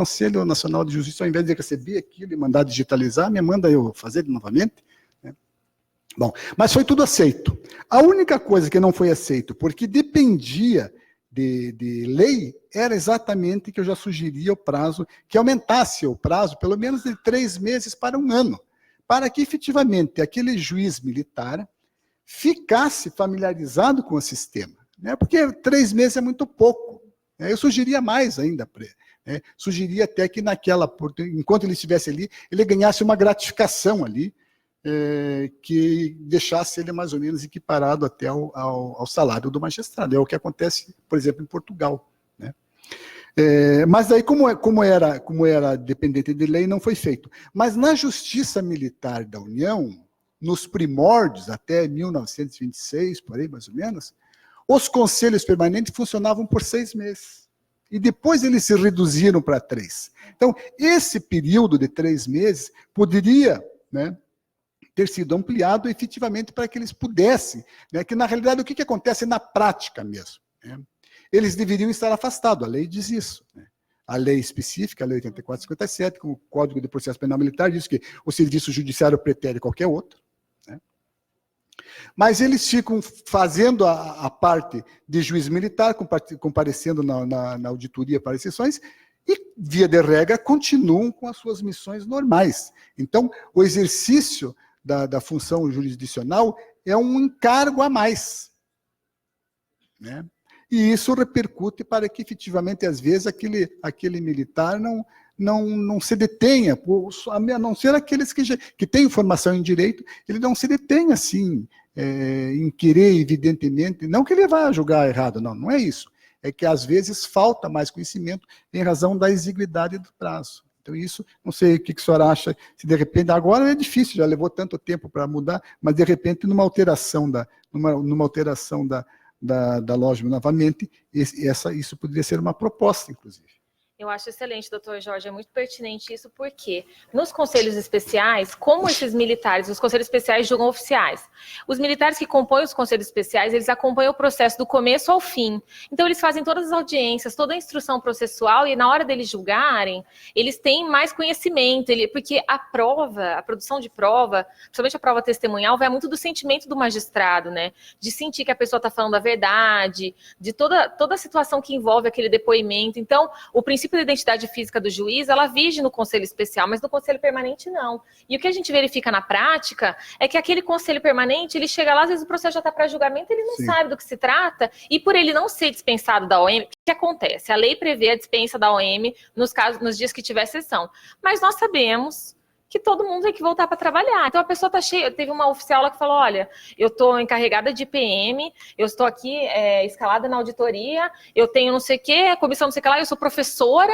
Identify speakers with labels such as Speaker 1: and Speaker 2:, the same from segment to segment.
Speaker 1: Conselho Nacional de Justiça, ao invés de receber aquilo e mandar digitalizar, me manda eu fazer novamente. Né? Bom, mas foi tudo aceito. A única coisa que não foi aceito, porque dependia de lei, era exatamente que eu já sugeria o prazo, que aumentasse o prazo, pelo menos de 3 meses para 1 ano, para que efetivamente aquele juiz militar ficasse familiarizado com o sistema. Né? Porque 3 meses é muito pouco. Né? Eu sugeria mais ainda, né? Sugeria até que enquanto ele estivesse ali, ele ganhasse uma gratificação ali, que deixasse ele mais ou menos equiparado até ao salário do magistrado. É o que acontece, por exemplo, em Portugal. Né? Mas aí, como era dependente de lei, não foi feito. Mas na Justiça Militar da União, nos primórdios, até 1926, por aí mais ou menos, os conselhos permanentes funcionavam por 6 meses. E depois eles se reduziram para 3. Então, esse período de 3 meses poderia, né, ter sido ampliado efetivamente para que eles pudessem, né, que na realidade o que acontece na prática mesmo? Né? Eles deveriam estar afastados, a lei diz isso. Né? A lei específica, a lei 84/57, com o Código de Processo Penal Militar, diz que o serviço judiciário pretere qualquer outro. Né? Mas eles ficam fazendo a parte de juiz militar, comparecendo na auditoria para exceções, e, via de regra, continuam com as suas missões normais. Então, o exercício da função jurisdicional é um encargo a mais. Né? E isso repercute para que, efetivamente, às vezes, aquele militar não se detenha, a não ser aqueles que têm formação em direito, ele não se detenha, assim, em querer, evidentemente, não que ele vá julgar errado, não é isso. É que, às vezes, falta mais conhecimento em razão da exiguidade do prazo. Então, isso, não sei o que a senhora acha, se de repente, agora é difícil, já levou tanto tempo para mudar, mas de repente, numa alteração da LOGME novamente, isso poderia ser uma proposta, inclusive.
Speaker 2: Eu acho excelente, doutor Jorge, é muito pertinente isso, porque nos conselhos especiais, como esses militares, os conselhos especiais julgam oficiais, os militares que compõem os conselhos especiais, eles acompanham o processo do começo ao fim. Então, eles fazem todas as audiências, toda a instrução processual, e na hora deles julgarem, eles têm mais conhecimento, porque a prova, a produção de prova, principalmente a prova testemunhal, vai muito do sentimento do magistrado, né? De sentir que a pessoa está falando a verdade, de toda a situação que envolve aquele depoimento. Então, o princípio da identidade física do juiz, ela vige no conselho especial, mas no conselho permanente não. E o que a gente verifica na prática é que aquele conselho permanente, ele chega lá, às vezes o processo já está para julgamento, ele não
Speaker 1: Sim.
Speaker 2: sabe do que se trata, e por ele não ser dispensado da OM, o que acontece? A lei prevê a dispensa da OM nos dias que tiver sessão. Mas nós sabemos que todo mundo tem que voltar para trabalhar. Então a pessoa está cheia. Teve uma oficial lá que falou: olha, eu estou encarregada de PM, eu estou aqui escalada na auditoria, eu tenho não sei o quê, a comissão não sei o que lá, eu sou professora,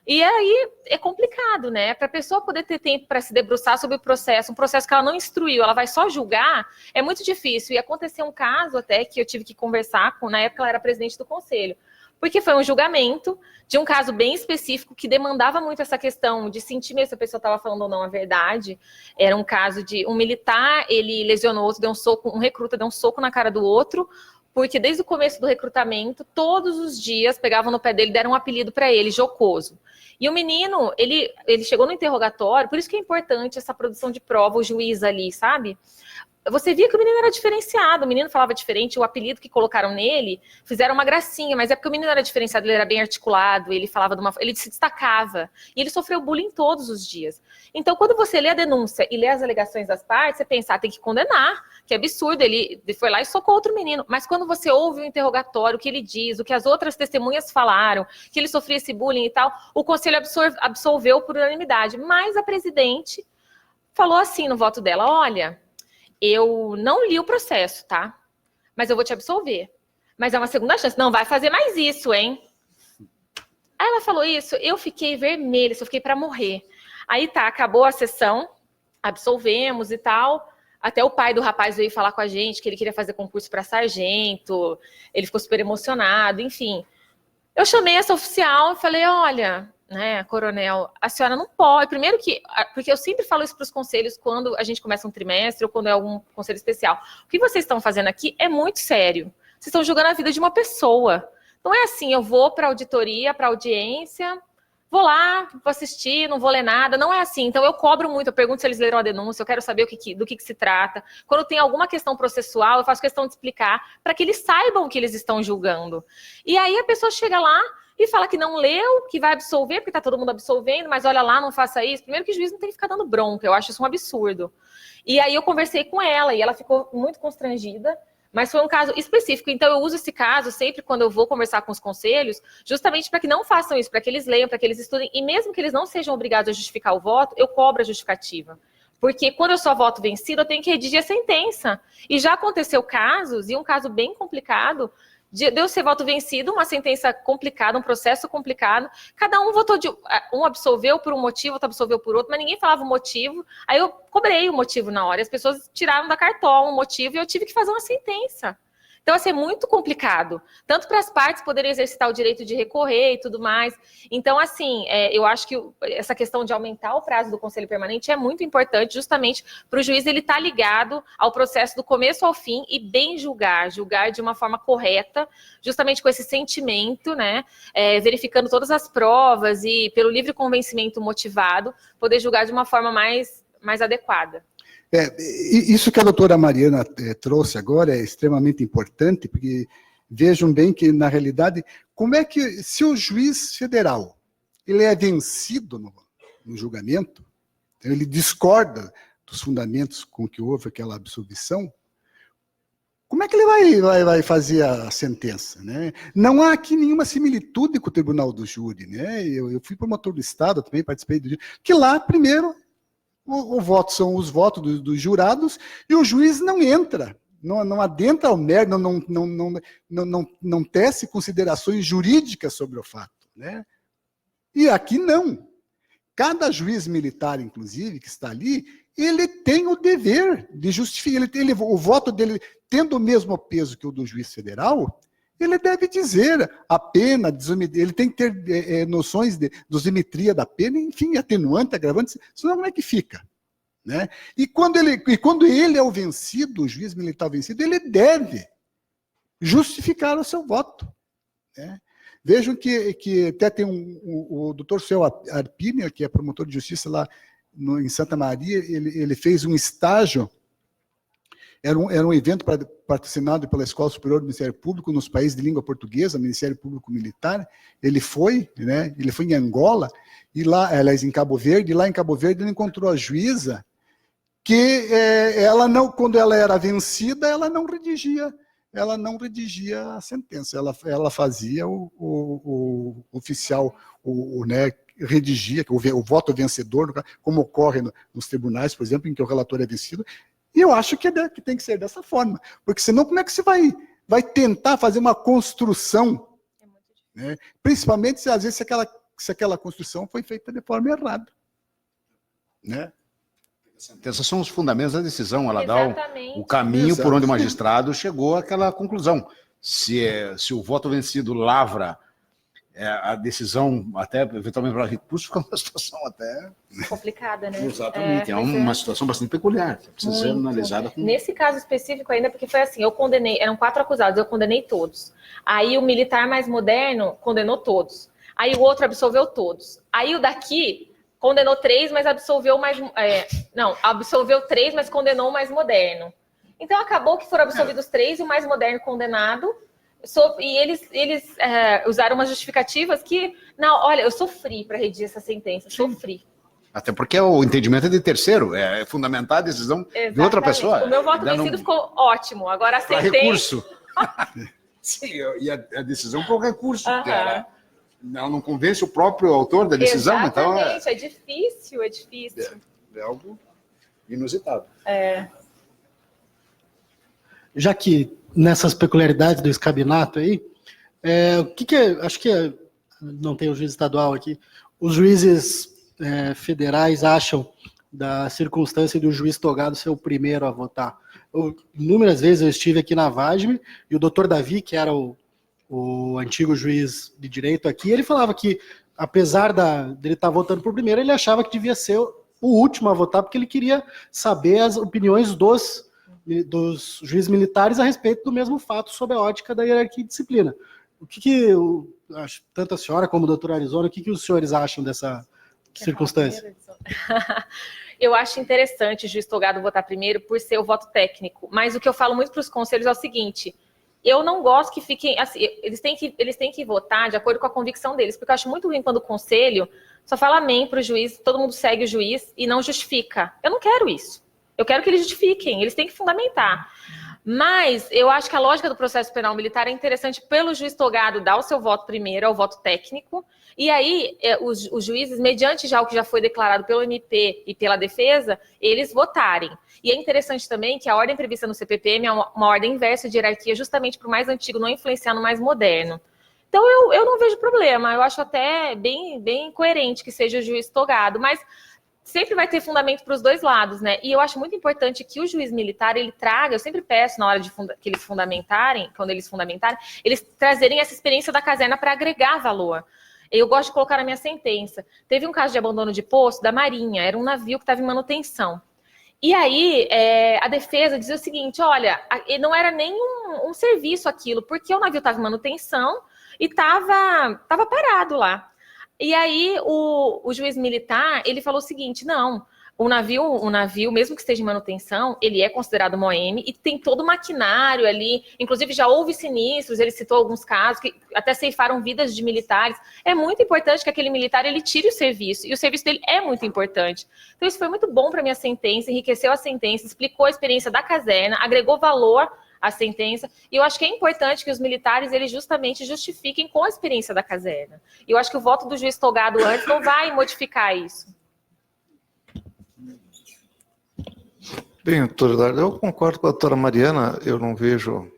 Speaker 2: e aí é complicado, né? Para a pessoa poder ter tempo para se debruçar sobre o processo, um processo que ela não instruiu, ela vai só julgar, é muito difícil. E aconteceu um caso até que eu tive que conversar com, na época ela era presidente do conselho, porque foi um julgamento de um caso bem específico que demandava muito essa questão de sentir mesmo se a pessoa estava falando ou não a verdade. Era um caso de um militar, ele lesionou outro, deu um soco, um recruta deu um soco na cara do outro, porque desde o começo do recrutamento, todos os dias pegavam no pé dele, deram um apelido para ele, Jocoso. E o menino, ele chegou no interrogatório, por isso que é importante essa produção de prova, o juiz ali, sabe? Você via que o menino era diferenciado, o menino falava diferente, o apelido que colocaram nele, fizeram uma gracinha, mas é porque o menino era diferenciado, ele era bem articulado, ele falava ele se destacava, e ele sofreu bullying todos os dias. Então, quando você lê a denúncia e lê as alegações das partes, você pensa, tem que condenar, que absurdo, ele foi lá e socou outro menino. Mas quando você ouve o interrogatório, o que ele diz, o que as outras testemunhas falaram, que ele sofria esse bullying e tal, o conselho absolveu por unanimidade. Mas a presidente falou assim no voto dela: olha, eu não li o processo, tá? Mas eu vou te absolver. Mas é uma segunda chance. Não vai fazer mais isso, hein? Aí ela falou isso, eu fiquei vermelha, eu fiquei para morrer. Aí tá, acabou a sessão, absolvemos e tal. Até o pai do rapaz veio falar com a gente que ele queria fazer concurso para sargento. Ele ficou super emocionado, enfim. Eu chamei essa oficial e falei: olha, né, coronel, a senhora não pode. Primeiro porque eu sempre falo isso para os conselhos quando a gente começa um trimestre ou quando é algum conselho especial. O que vocês estão fazendo aqui é muito sério. Vocês estão julgando a vida de uma pessoa. Não é assim, eu vou para a auditoria, para a audiência, vou lá, vou assistir, não vou ler nada. Não é assim. Então, eu cobro muito, eu pergunto se eles leram a denúncia, eu quero saber do que se trata. Quando tem alguma questão processual, eu faço questão de explicar para que eles saibam o que eles estão julgando. E aí a pessoa chega lá e fala que não leu, que vai absolver, porque está todo mundo absolvendo, mas olha lá, não faça isso. Primeiro que o juiz não tem que ficar dando bronca, eu acho isso um absurdo. E aí eu conversei com ela e ela ficou muito constrangida, mas foi um caso específico. Então eu uso esse caso sempre quando eu vou conversar com os conselhos, justamente para que não façam isso, para que eles leiam, para que eles estudem, e mesmo que eles não sejam obrigados a justificar o voto, eu cobro a justificativa. Porque quando eu só voto vencido, eu tenho que redigir a sentença. E já aconteceu casos, e um caso bem complicado, de eu ser voto vencido, uma sentença complicada, um processo complicado, cada um votou um absolveu por um motivo, outro absolveu por outro, mas ninguém falava o motivo, aí eu cobrei o motivo na hora, e as pessoas tiraram da cartola um motivo, e eu tive que fazer uma sentença. Então, assim, é muito complicado, tanto para as partes poderem exercitar o direito de recorrer e tudo mais. Então, assim, eu acho que essa questão de aumentar o prazo do Conselho Permanente é muito importante, justamente para o juiz ele estar ligado ao processo do começo ao fim e bem julgar de uma forma correta, justamente com esse sentimento, né, verificando todas as provas e pelo livre convencimento motivado, poder julgar de uma forma mais adequada.
Speaker 1: Isso que a doutora Mariana trouxe agora é extremamente importante, porque vejam bem que, na realidade, como é que, se o juiz federal ele é vencido no julgamento, ele discorda dos fundamentos com que houve aquela absolvição, como é que ele vai fazer a sentença, né? Não há aqui nenhuma similitude com o Tribunal do Júri, né? Eu fui promotor do Estado, também participei do júri, que lá, primeiro, o voto são os votos dos jurados e o juiz não entra, não adentra ao mérito, não tece considerações jurídicas sobre o fato, né? E aqui não. Cada juiz militar, inclusive, que está ali, ele tem o dever de justificar, o voto dele, tendo o mesmo peso que o do juiz federal, ele deve dizer a pena, ele tem que ter noções de dosimetria da pena, enfim, atenuante, agravante, senão como é que fica? Né? E quando ele é o vencido, o juiz militar vencido, ele deve justificar o seu voto. Né? Vejam que até tem o doutor Céu Arpini, que é promotor de justiça lá em Santa Maria, ele fez um estágio. Era um evento patrocinado pela Escola Superior do Ministério Público nos países de língua portuguesa, Ministério Público Militar. Ele foi em Angola, e lá, aliás, em Cabo Verde, e lá em Cabo Verde ele encontrou a juíza que quando ela era vencida, ela não redigia a sentença, ela fazia o oficial, redigia o voto vencedor, como ocorre nos tribunais, por exemplo, em que o relator é vencido. E eu acho que tem que ser dessa forma, porque senão como é que você vai tentar fazer uma construção, né? Principalmente às vezes se aquela construção foi feita de forma errada, né?
Speaker 3: Esses são os fundamentos da decisão, ela
Speaker 2: Exatamente.
Speaker 3: dá o caminho por onde o magistrado chegou àquela conclusão. Se o voto vencido lavra a decisão, até eventualmente para recurso, fica uma situação até
Speaker 2: complicada, né?
Speaker 3: Exatamente, uma situação bastante peculiar, precisa ser analisada.
Speaker 2: Nesse caso específico ainda, porque foi assim, eu condenei, eram 4 acusados, eu condenei todos. Aí o militar mais moderno condenou todos. Aí o outro absolveu todos. Aí o daqui condenou 3, mas absolveu mais... absolveu 3, mas condenou o mais moderno. Então acabou que foram absolvidos 3 e o mais moderno condenado. E eles usaram umas justificativas que... Não, olha, eu sofri para redigir essa sentença, sofri.
Speaker 3: Até porque o entendimento é de terceiro, é fundamentar a decisão de outra pessoa.
Speaker 2: O meu voto vencido ficou ótimo, agora a sentença...
Speaker 3: recurso. Sim, e a decisão por recurso, cara. Não convence o próprio autor da decisão,
Speaker 2: exatamente,
Speaker 3: então...
Speaker 2: é difícil.
Speaker 3: É algo inusitado.
Speaker 4: Já que nessas peculiaridades do escabinato aí, acho que não tem o juiz estadual aqui, os juízes federais acham da circunstância do juiz togado ser o primeiro a votar. Inúmeras vezes eu estive aqui na VAGME e o doutor Davi, que era o antigo juiz de direito aqui, ele falava que, apesar dele estar votando por primeiro, ele achava que devia ser o último a votar, porque ele queria saber as opiniões dos juízes militares a respeito do mesmo fato sob a ótica da hierarquia e disciplina. o acho, tanto a senhora como o doutor Arizona, o que os senhores acham dessa circunstância?
Speaker 2: Eu acho interessante o juiz togado votar primeiro por ser o voto técnico, mas o que eu falo muito para os conselhos é o seguinte: eu não gosto que fiquem assim, eles têm que votar de acordo com a convicção deles, porque eu acho muito ruim quando o conselho só fala amém para o juiz, todo mundo segue o juiz e não justifica. Eu não quero isso. Eu quero que eles justifiquem, eles têm que fundamentar. Mas eu acho que a lógica do processo penal militar é interessante pelo juiz togado dar o seu voto primeiro, ao voto técnico, e aí os juízes, mediante já o que já foi declarado pelo MP e pela defesa, eles votarem. E é interessante também que a ordem prevista no CPPM é uma ordem inversa de hierarquia, justamente para o mais antigo não influenciar no mais moderno. Então eu não vejo problema, eu acho até bem coerente que seja o juiz togado, mas sempre vai ter fundamento para os dois lados, né? E eu acho muito importante que o juiz militar, ele traga, eu sempre peço na hora de que eles fundamentarem, quando eles fundamentarem, eles trazerem essa experiência da caserna para agregar valor. Eu gosto de colocar na minha sentença. Teve um caso de abandono de posto da Marinha, era um navio que estava em manutenção. E aí a defesa dizia o seguinte: olha, não era nem um serviço aquilo, porque o navio estava em manutenção e estava parado lá. E aí o juiz militar, ele falou o seguinte: não, o navio, mesmo que esteja em manutenção, ele é considerado uma OM e tem todo o maquinário ali, inclusive já houve sinistros, ele citou alguns casos que até ceifaram vidas de militares. É muito importante que aquele militar, ele tire o serviço, e o serviço dele é muito importante. Então isso foi muito bom para a minha sentença, enriqueceu a sentença, explicou a experiência da caserna, agregou valor à sentença, e eu acho que é importante que os militares, eles justamente justifiquem com a experiência da caserna. E eu acho que o voto do juiz togado antes não vai modificar isso.
Speaker 5: Bem, doutor Eduardo, eu concordo com a doutora Mariana, eu não vejo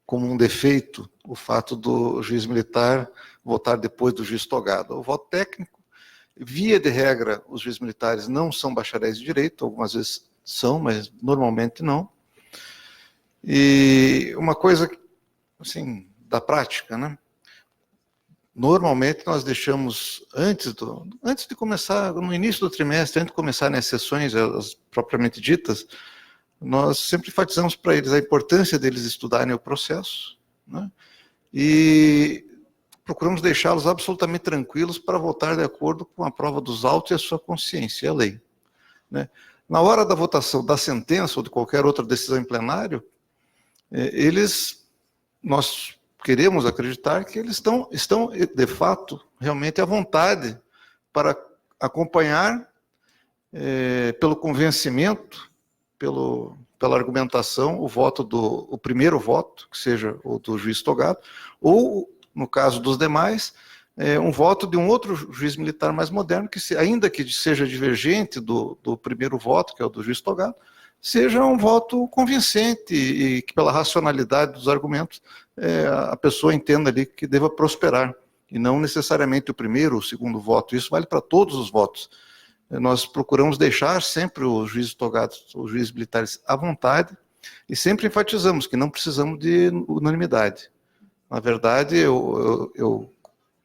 Speaker 5: como um defeito o fato do juiz militar votar depois do juiz togado. O voto técnico, via de regra, os juízes militares não são bacharéis de direito, algumas vezes são, mas normalmente não. E uma coisa, assim, da prática, né? Normalmente nós deixamos, antes de começar, no início do trimestre, antes de começarem as sessões, as propriamente ditas, nós sempre enfatizamos para eles a importância deles estudarem o processo, né? E procuramos deixá-los absolutamente tranquilos para votar de acordo com a prova dos autos e a sua consciência, a lei, né? Na hora da votação da sentença ou de qualquer outra decisão em plenário, nós queremos acreditar que eles estão de fato, realmente à vontade para acompanhar pelo convencimento, pela argumentação, o primeiro voto, que seja o do juiz togado, ou, no caso dos demais, um voto de um outro juiz militar mais moderno, que ainda que seja divergente do primeiro voto, que é o do juiz togado, seja um voto convincente e que pela racionalidade dos argumentos a pessoa entenda ali que deva prosperar, e não necessariamente o primeiro ou o segundo voto. Isso vale para todos os votos. Nós procuramos deixar sempre os juízes togados, os juízes militares à vontade, e sempre enfatizamos que não precisamos de unanimidade. Na verdade,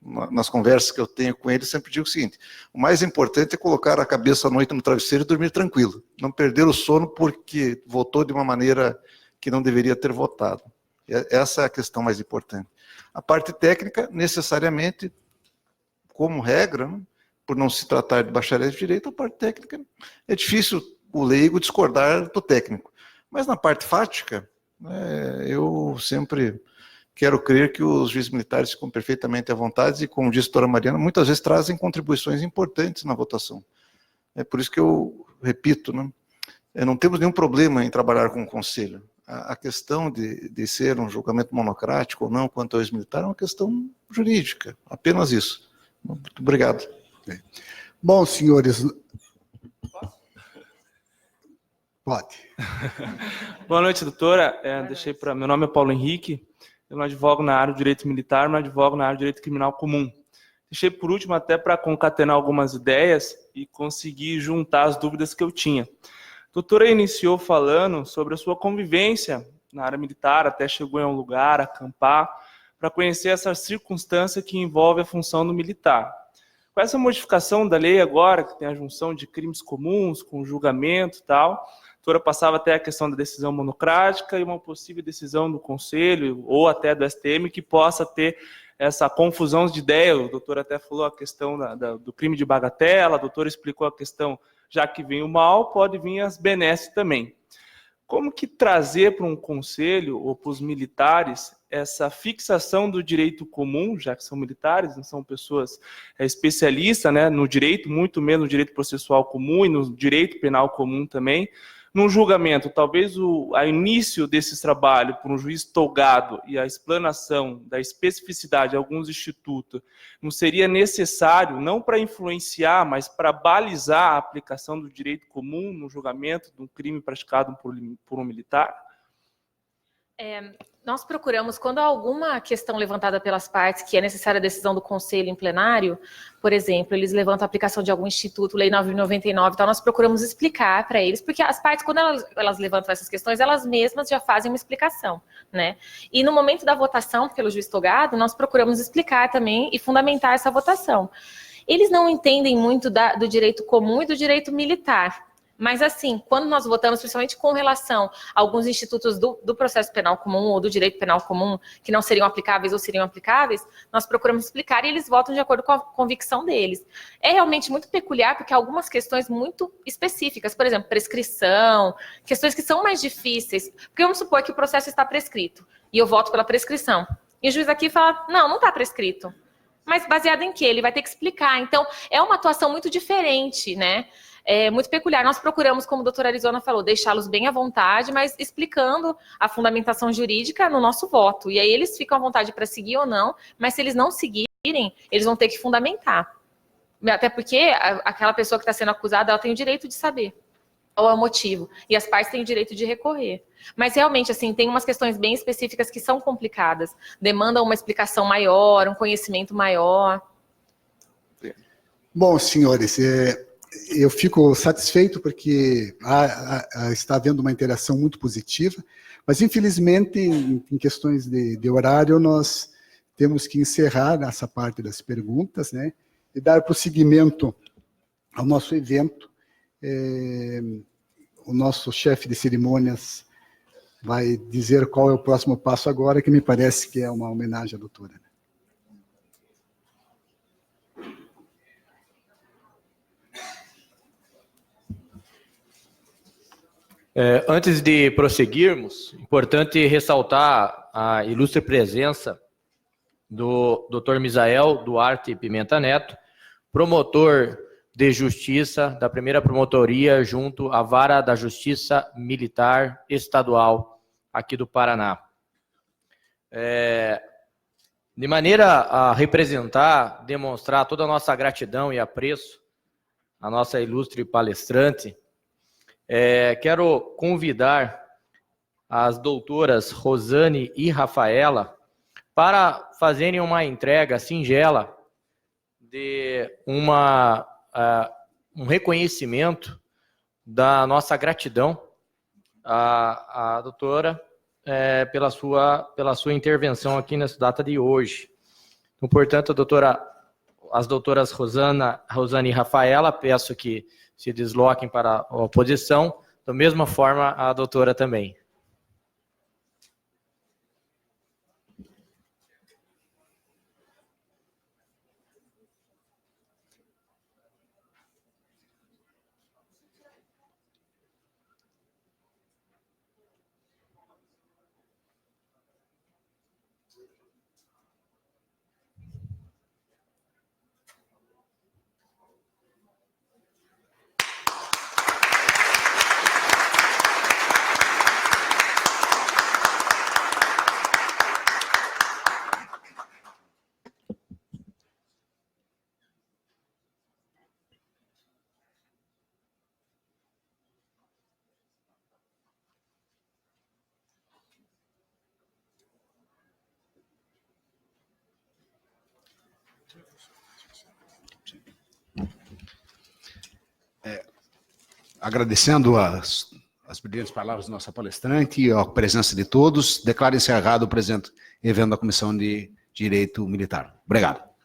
Speaker 5: nas conversas que eu tenho com eles, sempre digo o seguinte: o mais importante é colocar a cabeça à noite no travesseiro e dormir tranquilo, não perder o sono porque votou de uma maneira que não deveria ter votado. Essa é a questão mais importante. A parte técnica, necessariamente, como regra, né, por não se tratar de bacharel de direito, a parte técnica é difícil o leigo discordar do técnico. Mas na parte fática, eu sempre quero crer que os juízes militares ficam perfeitamente à vontade e, como disse a doutora Mariana, muitas vezes trazem contribuições importantes na votação. É por isso que eu repito, né, não temos nenhum problema em trabalhar com o conselho. A questão de ser um julgamento monocrático ou não quanto ao ex-militar é uma questão jurídica, apenas isso. Muito obrigado.
Speaker 1: Bom, senhores... Pode.
Speaker 6: Boa noite, doutora. Meu nome é Paulo Henrique. Eu não advogo na área do direito militar, mas advogo na área do direito criminal comum. Deixei por último até para concatenar algumas ideias e conseguir juntar as dúvidas que eu tinha. A doutora iniciou falando sobre a sua convivência na área militar, até chegou em um lugar, acampar, para conhecer essa circunstância que envolve a função do militar. Com essa modificação da lei agora, que tem a junção de crimes comuns com julgamento e tal, a doutora passava até a questão da decisão monocrática e uma possível decisão do Conselho ou até do STM que possa ter essa confusão de ideia. O doutor até falou a questão do crime de bagatela, a doutora explicou a questão, já que vem o mal, pode vir as benesses também. Como que trazer para um conselho ou para os militares essa fixação do direito comum, já que são militares, não são pessoas especialistas, né, no direito, muito menos no direito processual comum e no direito penal comum também, num julgamento, talvez o início desses trabalhos por um juiz togado e a explanação da especificidade de alguns institutos não seria necessário, não para influenciar, mas para balizar a aplicação do direito comum no julgamento de um crime praticado por um militar?
Speaker 2: Nós procuramos, quando há alguma questão levantada pelas partes que é necessária a decisão do Conselho em plenário, por exemplo, eles levantam a aplicação de algum instituto, Lei 9.099, então nós procuramos explicar para eles, porque as partes, quando elas levantam essas questões, elas mesmas já fazem uma explicação, né? E no momento da votação pelo juiz togado, nós procuramos explicar também e fundamentar essa votação. Eles não entendem muito do direito comum e do direito militar. Mas, assim, quando nós votamos, principalmente com relação a alguns institutos do processo penal comum ou do direito penal comum, que não seriam aplicáveis ou seriam aplicáveis, nós procuramos explicar e eles votam de acordo com a convicção deles. É realmente muito peculiar, porque há algumas questões muito específicas, por exemplo, prescrição, questões que são mais difíceis. Porque vamos supor que o processo está prescrito e eu voto pela prescrição. E o juiz aqui fala, não está prescrito. Mas baseado em quê? Ele vai ter que explicar. Então, é uma atuação muito diferente, né? É muito peculiar. Nós procuramos, como a doutora Arizona falou, deixá-los bem à vontade, mas explicando a fundamentação jurídica no nosso voto. E aí eles ficam à vontade para seguir ou não, mas se eles não seguirem, eles vão ter que fundamentar. Até porque aquela pessoa que está sendo acusada, ela tem o direito de saber qual é o motivo. E as partes têm o direito de recorrer. Mas realmente, assim, tem umas questões bem específicas que são complicadas. Demandam uma explicação maior, um conhecimento maior.
Speaker 1: Bom, senhores, eu fico satisfeito porque está havendo uma interação muito positiva, mas infelizmente, em questões de horário, nós temos que encerrar essa parte das perguntas, né, e dar prosseguimento ao nosso evento. O nosso chefe de cerimônias vai dizer qual é o próximo passo agora, que me parece que é uma homenagem à doutora.
Speaker 7: Antes de prosseguirmos, importante ressaltar a ilustre presença do Dr. Misael Duarte Pimenta Neto, promotor de Justiça da primeira promotoria junto à Vara da Justiça Militar Estadual aqui do Paraná. De maneira a representar, demonstrar toda a nossa gratidão e apreço à nossa ilustre palestrante, quero convidar as doutoras Rosane e Rafaela para fazerem uma entrega singela de um reconhecimento da nossa gratidão à doutora pela sua intervenção aqui nessa data de hoje. Então, portanto, as doutoras Rosane e Rafaela, peço que se desloquem para a oposição, da mesma forma a doutora também.
Speaker 3: Agradecendo as brilhantes palavras da nossa palestrante e a presença de todos, declaro encerrado o presente evento da Comissão de Direito Militar. Obrigado.